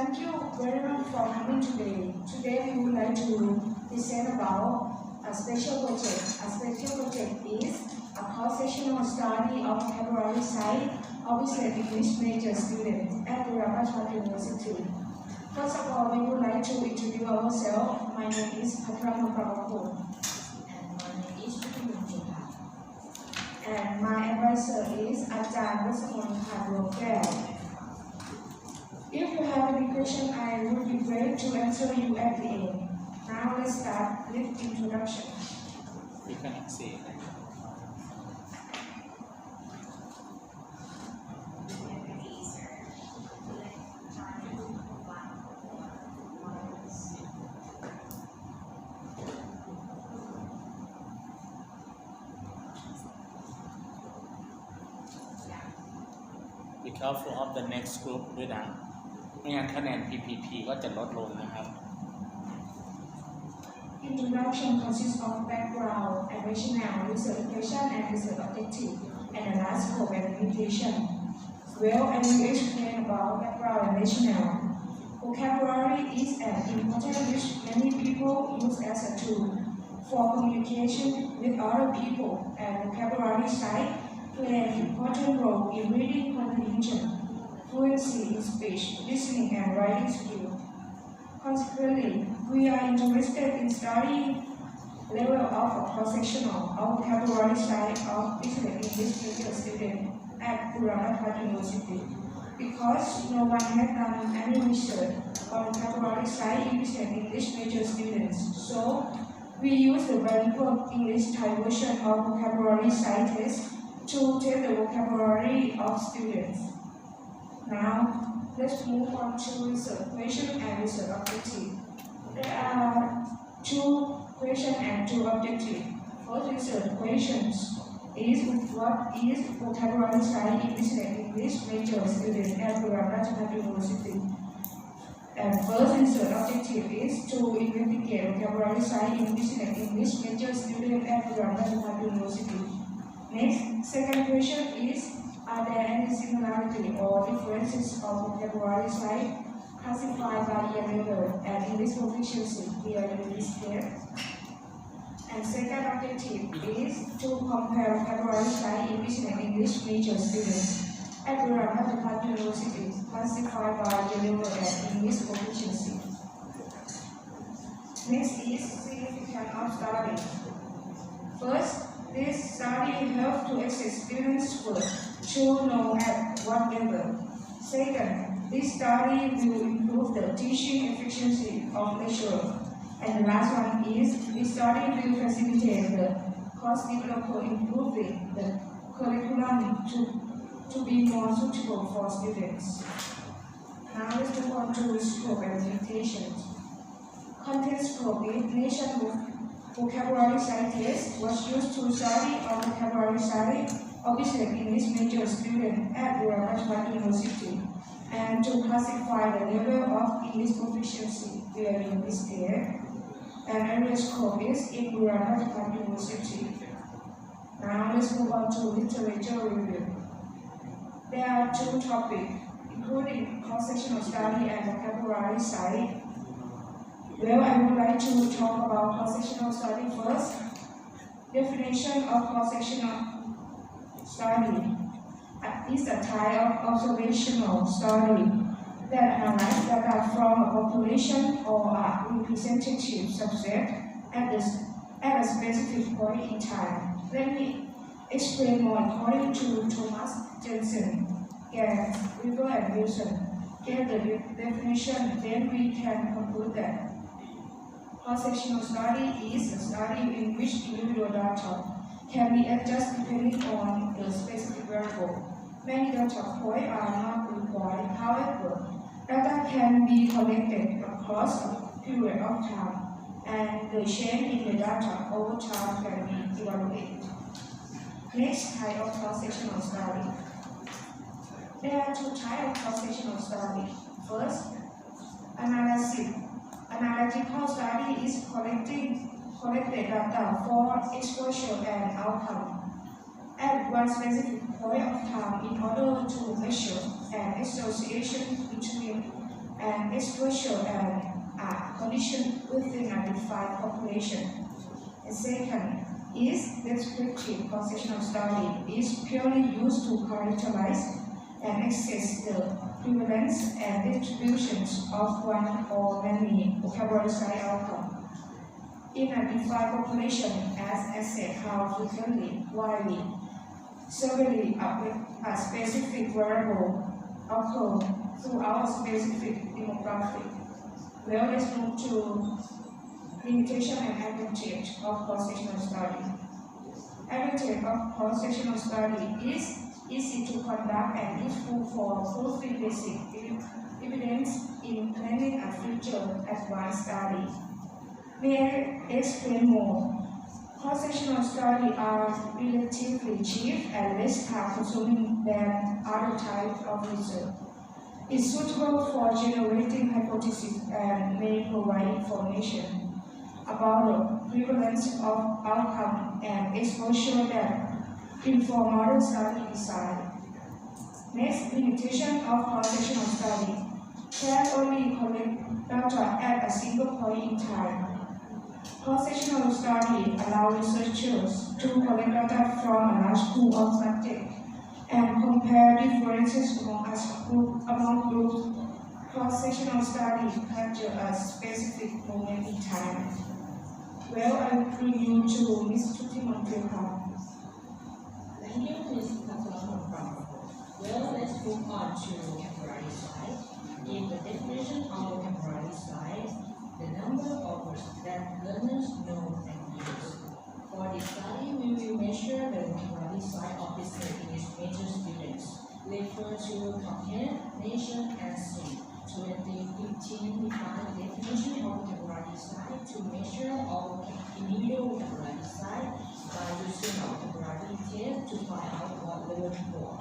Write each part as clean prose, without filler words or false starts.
Thank you very much for coming today. Today we would like to present about a special project. A special project is a cross-sectional study of vocabulary side of business English major students at the University. First of all, we would like to introduce ourselves. My name is Patrama Prabhakul. And my name is Chukwuemeka. And my advisor is Ajahn Vasamon Padwokal. If you have any question, I would be great to answer you at the end. Now let's start with introduction. You cannot see. Be careful of the next group ด้วยนะไม่งั้นคะแนน PPP ก็จะลดลงนะครับ Introduction consists of background and rationale, research question and research objective, and the last scope and limitation. Well, I will explain about background and rationale. Vocabulary is an important which many people use as a tool for communication with other people, and vocabulary side play an important role in reading comprehension, fluency in speech, listening, and writing skills. Consequently, we are interested in studying level of a cross-sectional of vocabulary side of business English major students at the University, because no one has done any research on vocabulary side in business English major students. So, we use the bilingual English-Thai version of vocabulary side test to test the vocabulary of students. Now, let's move on to research question and research objective. There are two questions and two objectives. First research questions is what is vocabulary side in business English major students at the University. And first research objective is to investigate vocabulary side in business English major students at the University. Next, second question is, are there any similarity or differences of vocabulary side classified by year level and English proficiency here in this step? And second objective is to compare vocabulary side in business English major students at the University classified by year level and English proficiency. Next is significance of study. First, this study helps to assess students' work to know at what level. Second, this study will improve the teaching efficiency of lecturers. And the last one is, this study will facilitate the course developer improving the curriculum to be more suitable for students. Now let's move on to scope and limitations. Content scope is nation vocabulary side test was used to study on vocabulary side of business English major students at the University and to classify the level of English proficiency during this year. And area scope is in the University. Now let's move on to literature review. There are two topics, including cross-sectional study and vocabulary side. Well, I would like to talk about cross-sectional study first. Definition of cross-sectional study is a type of observational study that analyzes data from a population or a representative subset at a specific point in time. Let me explain more according to Thomas Jensen, Gans, Weber, and Wilson. Get the definition, then we can conclude that cross-sectional study is a study in which individual data can be adjusted depending on the specific variable. Many data points are not required. However, data can be collected across a period of time, and the change in the data over time can be evaluated. Next type of cross-sectional study. There are two types of cross-sectional study. First, analysis. Analytical study is collected data for exposure and outcome at one specific point of time in order to measure an association between and exposure and are conditioned within a defined population. And second is descriptive conceptual study is purely used to characterize and assess the prevalence and distributions of one or many vocabulary science outcomes in a defined population as assessed how frequently, widely, severely a specific variable occur throughout a specific demographic. Well, let's move to limitation and advantage of cross-sectional study. Advantage of cross-sectional study is easy to conduct and useful for fully basic evidence in planning a future advanced study. May I explain more? Cross-sectional studies are relatively cheap and less time-consuming than other types of research. It's suitable for generating hypotheses and may provide information about the prevalence of outcome and exposure that inform modern study design. Next, limitation of cross-sectional study can only collect data at a single point in time. Cross-sectional study allow researchers to collect data from a large pool of subjects and compare differences among groups. Cross-sectional study capture a specific moment in time. Well, I will bring you to Ms. Tuti Montreal. Thank you, Ms. Katalama. Well, let's move on to vocabulary size. In the definition of vocabulary size, the number of words that learners know and use. For this study, we will measure the vocabulary size of business English major students. Refer to comprehension and speed. 2015 define the definition of vocabulary size to measure all individual vocabulary size by using a vocabulary test to find out what we're looking for.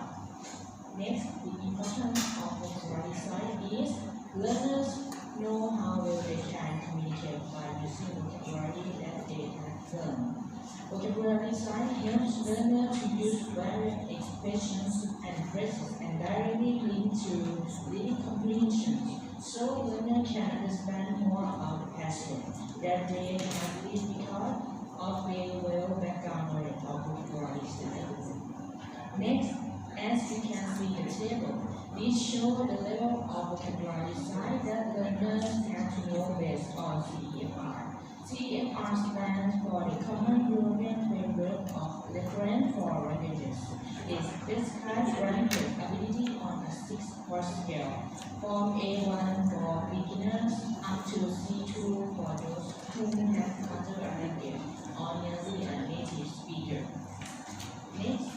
Next, the importance of vocabulary size is learners know how well they can communicate by using vocabulary that they have learned. Vocabulary size helps learners to use various expressions and phrases and directly link to reading comprehension, so learners can understand more about the passage that they have read because of their well background knowledge of vocabulary size. Next, as you can see in the table, these show the level of vocabulary size that learners have to know based on CEFR. CEFR stands for the Common European Framework of Reference for Languages. It describes language ability on a 6-point scale, from A1 for beginners up to C2 for those who have other language or nearly a native speaker. Next,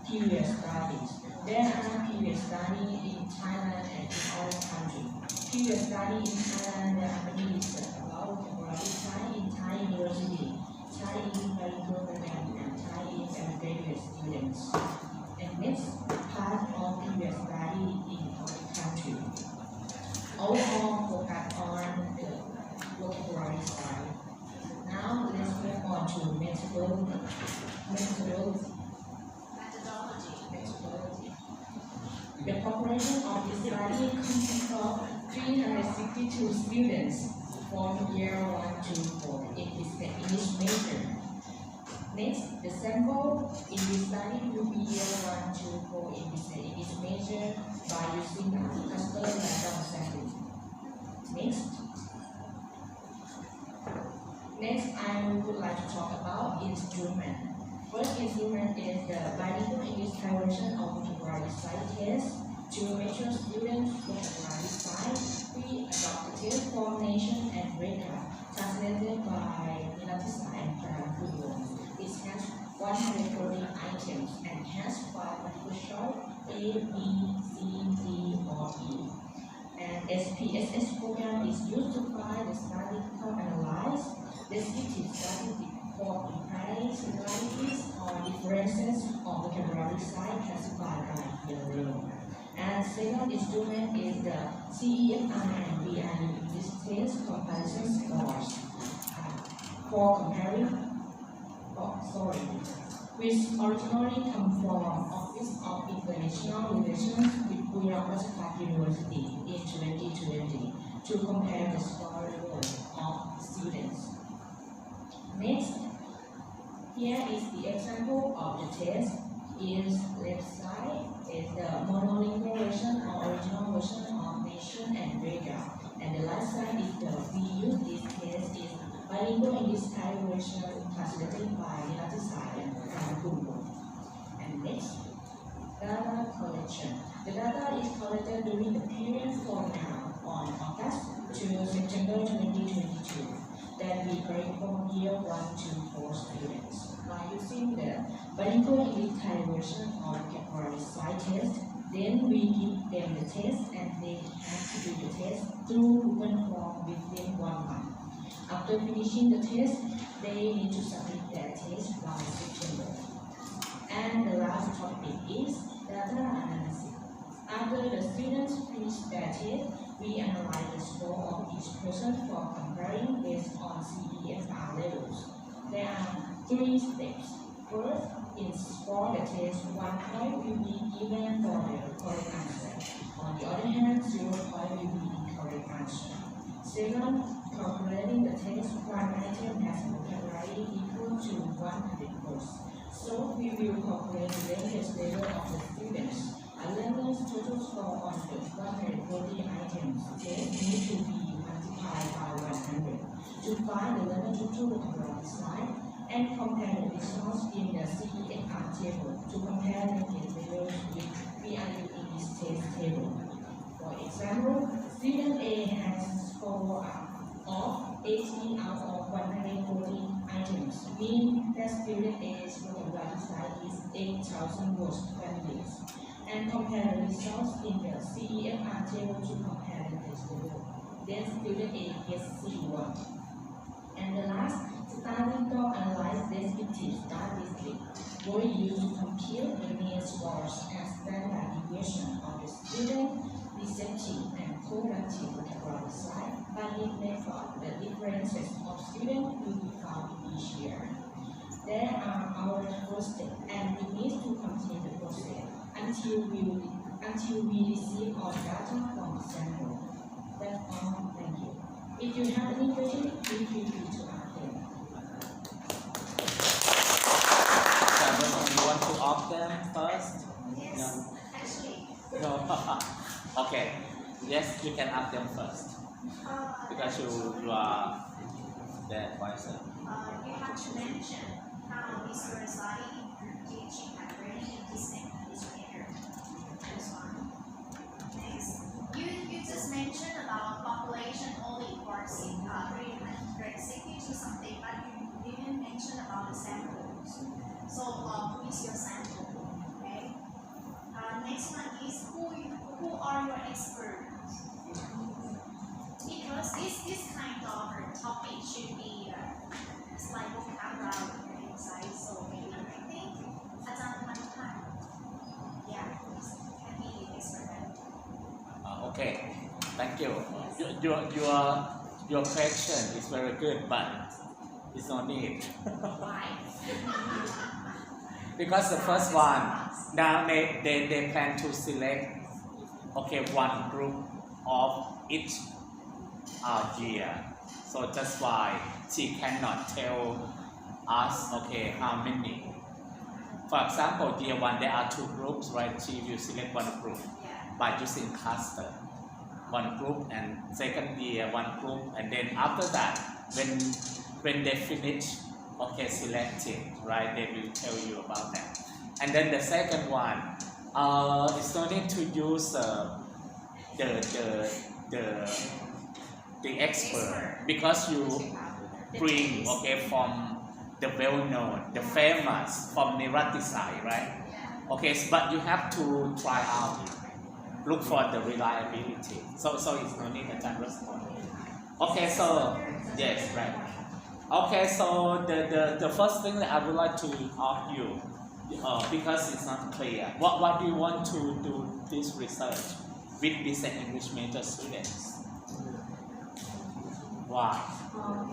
period studies. There are period studies in Thailand and in other countries. Period study in Thailand, there are many research about vocabulary size in Thai University, Thai in bilingual program, and Thai in undergraduate students. And next, part of period study in other countries. Overall, focus on the vocabulary size. Now, let's move on to methodology. The population of this study consists of 362 students from year 1 to 4 in this English major. Next, the sample in this study will be year 1 to 4 in this English major by using a cluster random sampling. Next, I would like to talk about instrument. First instrument is the bilingual English version of vocabulary size test. To measure students' vocabulary size, we adopt the test formation and breakup, translated by Nilatisa and Prafudo. It has 140 items and has 5 multiple choice A, B, C, D, or E. And SPSS program is used to find the statistical analyze, descriptive statistic for implied similarities or differences of vocabulary size classified by year. And second instrument is the CEFR and VIU. This test comparison scores for comparing, which originally come from Office of International Relations with Buyang University in 2020 to compare the score level of students. Next, here is the example of the test. Is left side is the monolingual version or original version of nation and Vega, and the left side is the we use this test is bilingual English Thai version translated by Nilatisai and Kamakumbo. And next, data collection. The data is collected during the period from now on August to September 2022 that we grade from year 1 to 4 students. By using the bilingual English Thai version of category side test, then we give them the test and they have to do the test through Google Form within 1 month. After finishing the test, they need to submit their test by September. And the last topic is data analysis. After the students finish their test, we analyze the score of each person for comparing based on CEFR levels. There are 3 steps. First, in for the test, 1 point will be given for the correct answer. On the other hand, 0 point will be incorrect answer. Second, calculating the test, 1 item has vocabulary equal to 100 words. So we will calculate the language level of the students. A learner's total score on the 140 items test need to be multiplied by 100 to find the learner total vocabulary slide and compare the results in the CEFR table to compare language levels with VIU English test table. For example, student A has a score of 80 out of 140 items, meaning that student A's vocabulary slide is 8,000 words families, and compare the results in the CEFR table to compare language level. Then student A gets C1. And the last, starting to analyze descriptive statistics were used to compute the mean scores and standard deviation of the student receptive and cognitive vocabulary slide. By this method, the differences of students will be found in each year. There are our first step, and we need to continue the process until we receive all data from the sample. That's all. Thank you. If you have any questions, feel free to ask them. You want to opt them first? Yes, No. actually, No. Okay. Yes, you can ask them first because you are the advisor. you have to mention how is your study, teaching, and learning in this major. That's one. Next, you just mentioned about population only for grade 62 something, but you didn't mention about the samples. So, who is your sample? Okay. Next one is who are your experts? Because this kind of topic should be it's like vocabulary inside, so maybe I think Ajahn Mantan, yeah, can be the expert. Okay. Thank you. Your question is very good, but it's no need. Why? Because the first one, now they plan to select, okay, one group of each year. So that's why she cannot tell us, okay, how many. For example, year 1, there are 2 groups, right? She will select one group Yeah. by using cluster. One group, and second year, one group, and then after that, when they finish, okay, selecting, right, they will tell you about that. And then the second one, it's no need to use the expert, because you bring, okay, from the well-known, the famous, from Niratisai, right? Okay, but you have to try out, look for the reliability. So it's no need to respond. Okay, so yes, right. Okay, so the first thing that I would like to ask you, because it's not clear, what do you want to do this research with business English major students? Why?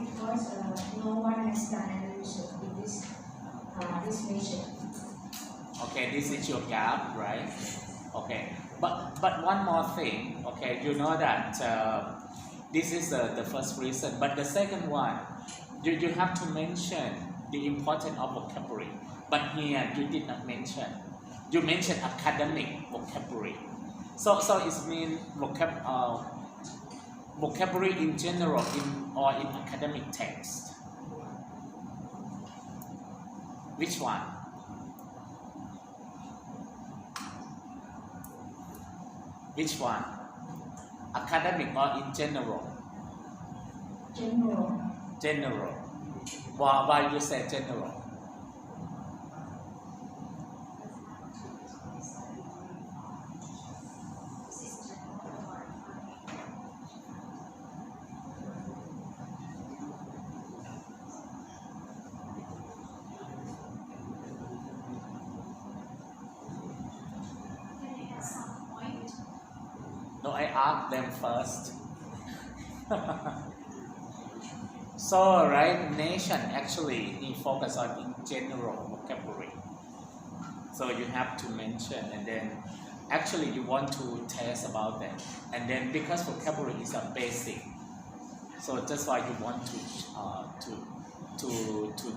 Because no one has done any research with this major. Okay, this is your gap, right? Okay. But one more thing, okay, you know that this is the first reason, but the second one, you have to mention the importance of vocabulary. But here you did not mention. You mentioned academic vocabulary. So it means vocabulary in general or in academic text. Which one? Which one? Academic or in general? General. General. Why you say general? Can I add some point? No, I asked them first. So, right, nation actually focus on in general vocabulary. So you have to mention, and then actually you want to test about that, and then because vocabulary is a basic, so that's why you want to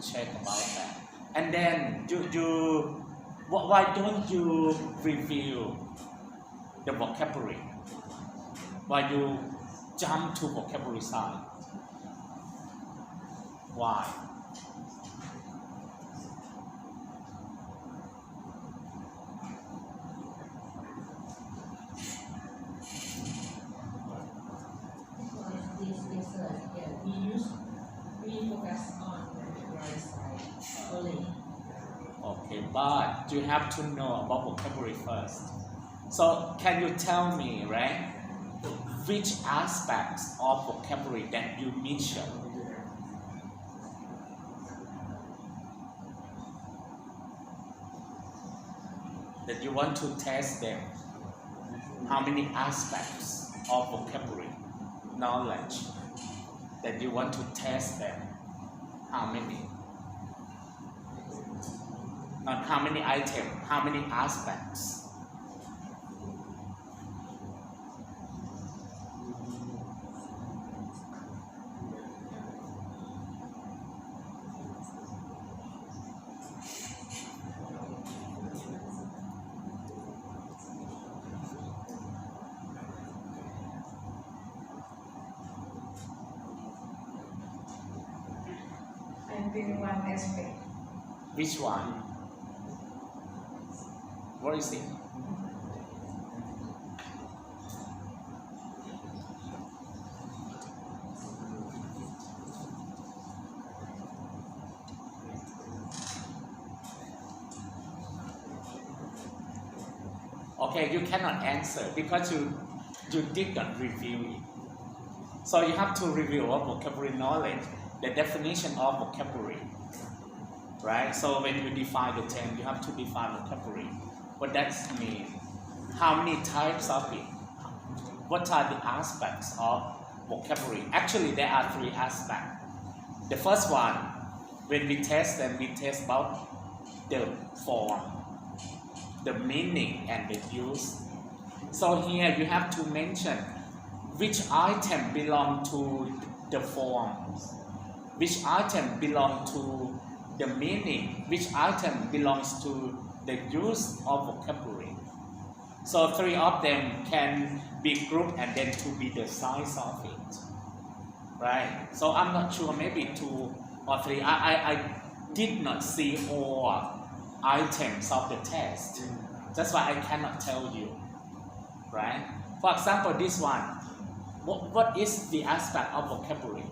check about that, and then why don't you review the vocabulary? Why you jump to vocabulary side? Why? Because this research, we focus on the vocabulary side only. Okay, but you have to know about vocabulary first. So can you tell me, right, which aspects of vocabulary that you mention? That you want to test them? How many aspects of vocabulary knowledge that you want to test them? How many? Not how many items, how many aspects? I think one aspect. Which one? What is it? Okay, you cannot answer because you did not review it. So you have to review our vocabulary knowledge, the definition of vocabulary, right? So when you define the term, you have to define vocabulary. What that means? How many types of it? What are the aspects of vocabulary? Actually, there are three aspects. The first one, when we test them, we test about the form, the meaning, and the use. So here you have to mention which item belong to the form, which item belong to the meaning, which item belongs to the use of vocabulary. So three of them can be grouped and then to be the size of it, right? So I'm not sure, maybe two or three. I did not see all items of the test. That's why I cannot tell you, right? For example, this one, what is the aspect of vocabulary?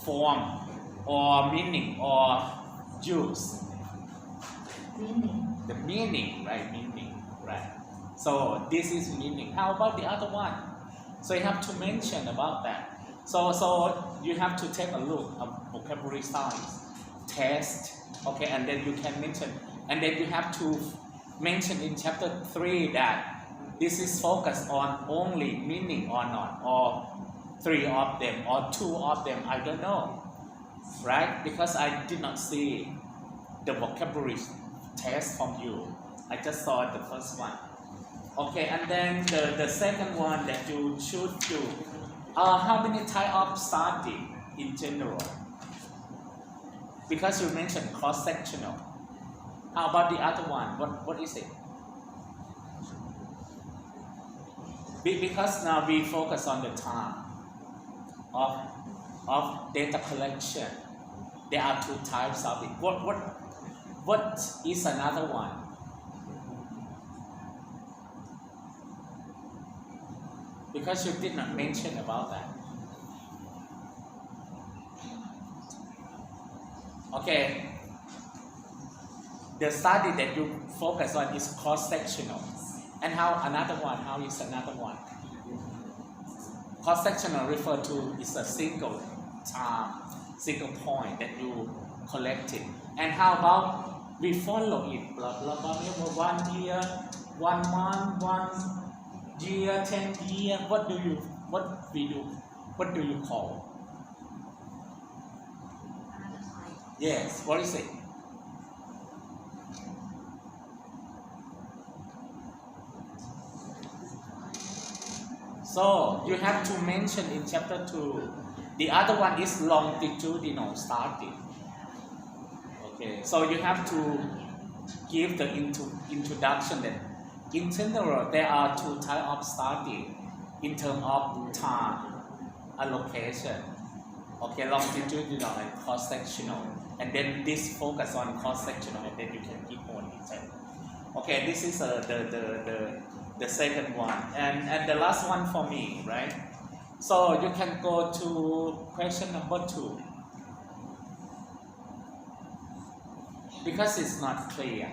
Form or meaning or use? Meaning. The meaning, right? Meaning, right? So this is meaning. How about the other one? So you have to mention about that. So you have to take a look at vocabulary size, test, okay, and then you can mention, and then you have to mention in chapter 3 that this is focused on only meaning or not, or three of them or two of them, I don't know, right? Because I did not see the vocabulary test from you. I just saw the first one. Okay, and then the second one that you should do. How many type of study in general? Because you mentioned cross-sectional. How about the other one? What is it? Because now we focus on the time of data collection. There are two types of it. What is another one? Because you did not mention about that. Okay. The study that you focus on is cross-sectional. And how is another one? Cross-sectional refer to is a single time, single point that you collected. And how about we follow it, blah blah blah, 1 year, 1 month, 1 year, 10 years. What do you call? Yes, what is it? So you have to mention in chapter 2. The other one is longitudinal study. Okay, so you have to give the introduction that in general there are two types of study in terms of time allocation. Okay, longitudinal and cross-sectional. And then this focus on cross-sectional, and then you can give more detail. Okay, this is the second one, and the last one for me, right? So you can go to question number 2 because it's not clear,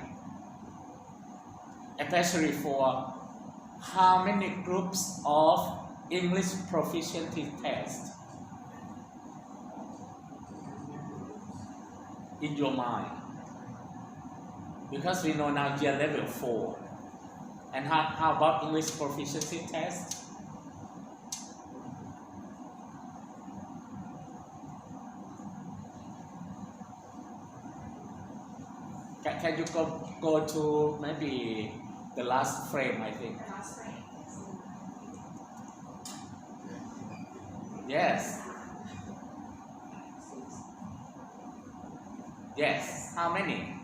especially for how many groups of English proficiency tests in your mind, because we know now year level 4. And how about English proficiency test? Can you go to maybe the last frame, I think? The last frame. Yes. Yes. How many?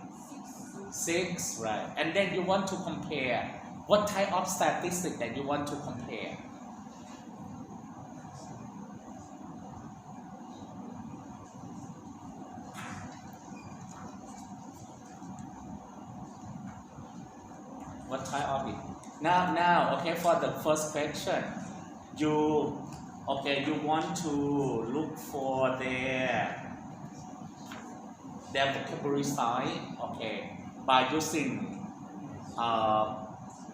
6, right? And then you want to compare. What type of statistic that you want to compare? What type of it? Now, okay, for the first question, you want to look for their vocabulary size, okay, by using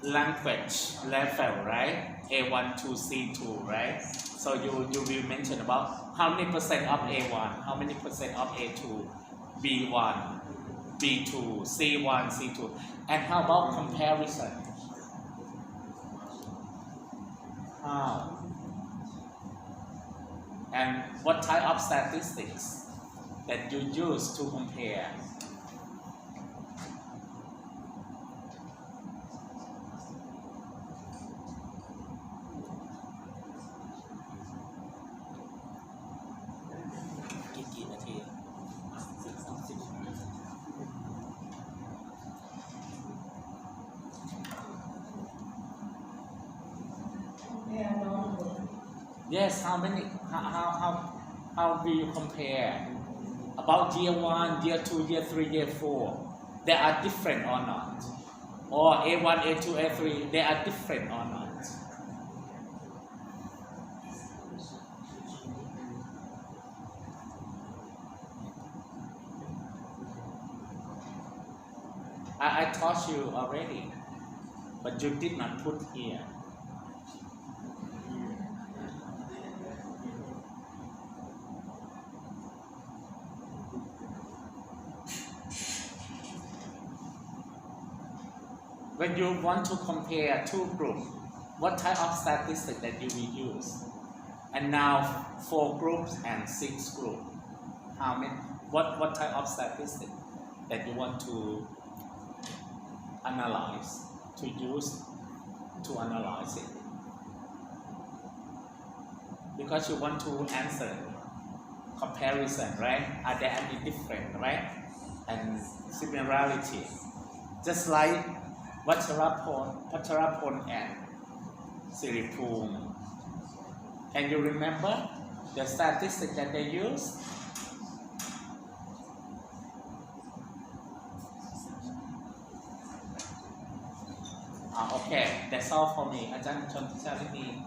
language level, right? A1 to C2, right? So you will mention about how many percent of A1, how many percent of A2, B1, B2, C1, C2, and how about comparison? How? And what type of statistics that you use to compare? Yes, how many? How do you compare? About year 1, year 2, year 3, year 4, they are different or not? Or A1, A2, A3, they are different or not? I taught you already, but you did not put here. When you want to compare two groups, what type of statistic that you will use? And now 4 groups and 6 groups. How many? What type of statistic that you want to analyze, to use to analyze it. Because you want to answer comparison, right? Are there any different, right? And similarity. Just like Vacharapon and Siripum. Can you remember the statistic that they use? Okay, that's all for me. Ajahn Chontichalini.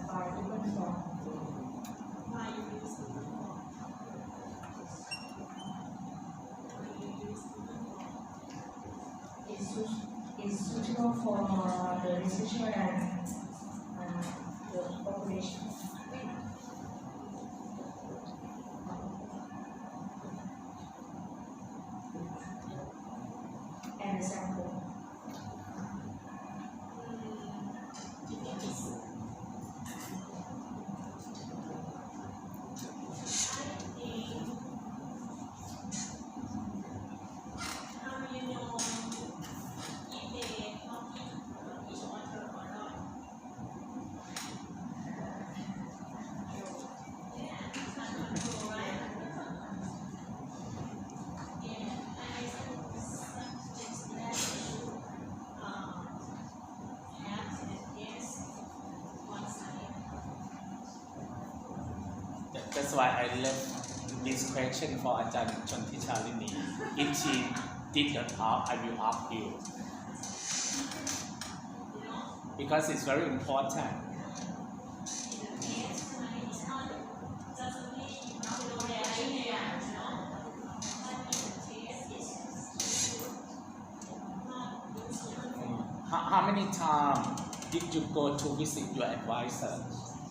By different form. Is suitable for the researcher and the population. And the sample. That's why I left this question for Ajahn Chontichalini. If she did not ask, I will ask you. Because it's very important. How many times did you go to visit your advisor?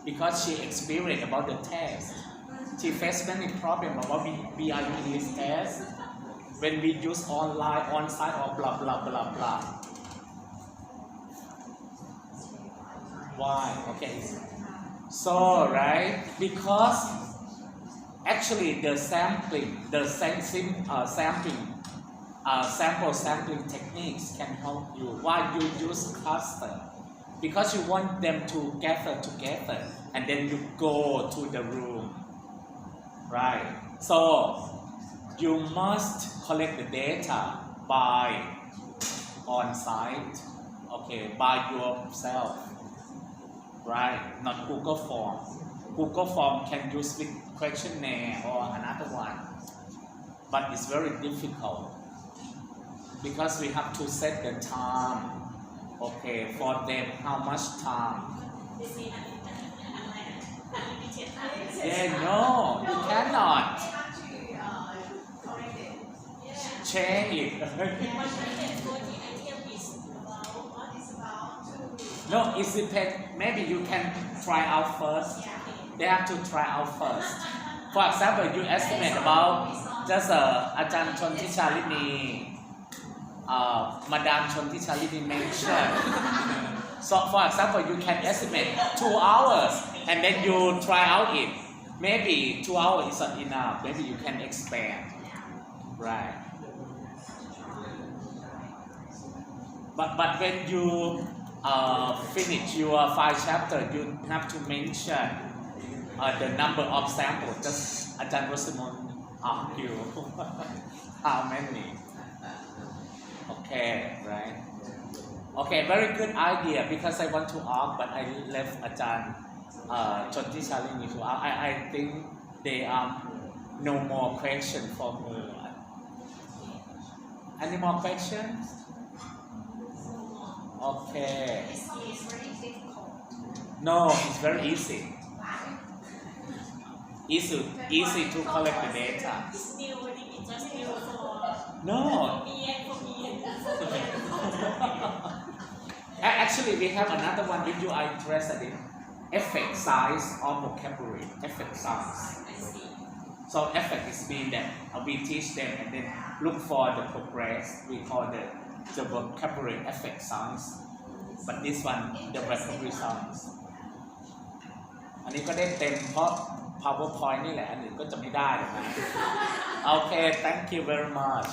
Because she experienced about the test. She faced many problems about BIP's test when we use online, on-site, or blah blah blah blah. Why? Okay. So right, because actually the sampling, the sample sampling techniques can help you. Why you use cluster? Because you want them to gather together and then you go to the room, right? So you must collect the data by on-site, okay, by yourself, right? Not Google Form. Google Form can use with questionnaire or another one, but it's very difficult because we have to set the time. Okay, for them, how much time? Yeah, no, you cannot change it. No, it depends. Maybe you can try out first. They have to try out first. For example, you estimate about just Ajahn Chontichalini. Madame Chontichalini mentioned. So, for example, you can estimate 2 hours and then you try out it. Maybe 2 hours is not enough. Maybe you can expand, right? But when you finish your 5 chapters, you have to mention the number of samples. Just Ajahn Rosimon asked you how many. Okay, right. Okay, very good idea because I want to ask, but I left Ajahn Chontichalini to ask. I think there are no more questions for me. Any more questions? Okay. No, it's very easy. Easy to collect the data. No. Actually, we have another one if you are interested in effect size or vocabulary. Effect size. so effect is mean that we teach them and then look for the progress. We call the vocabulary effect science, but this one the vocabulary science อันนี้ก็ได้เต็มเพราะ PowerPoint นี่แหละอันอื่นก็จะไม่ได้นะโอเค thank you very much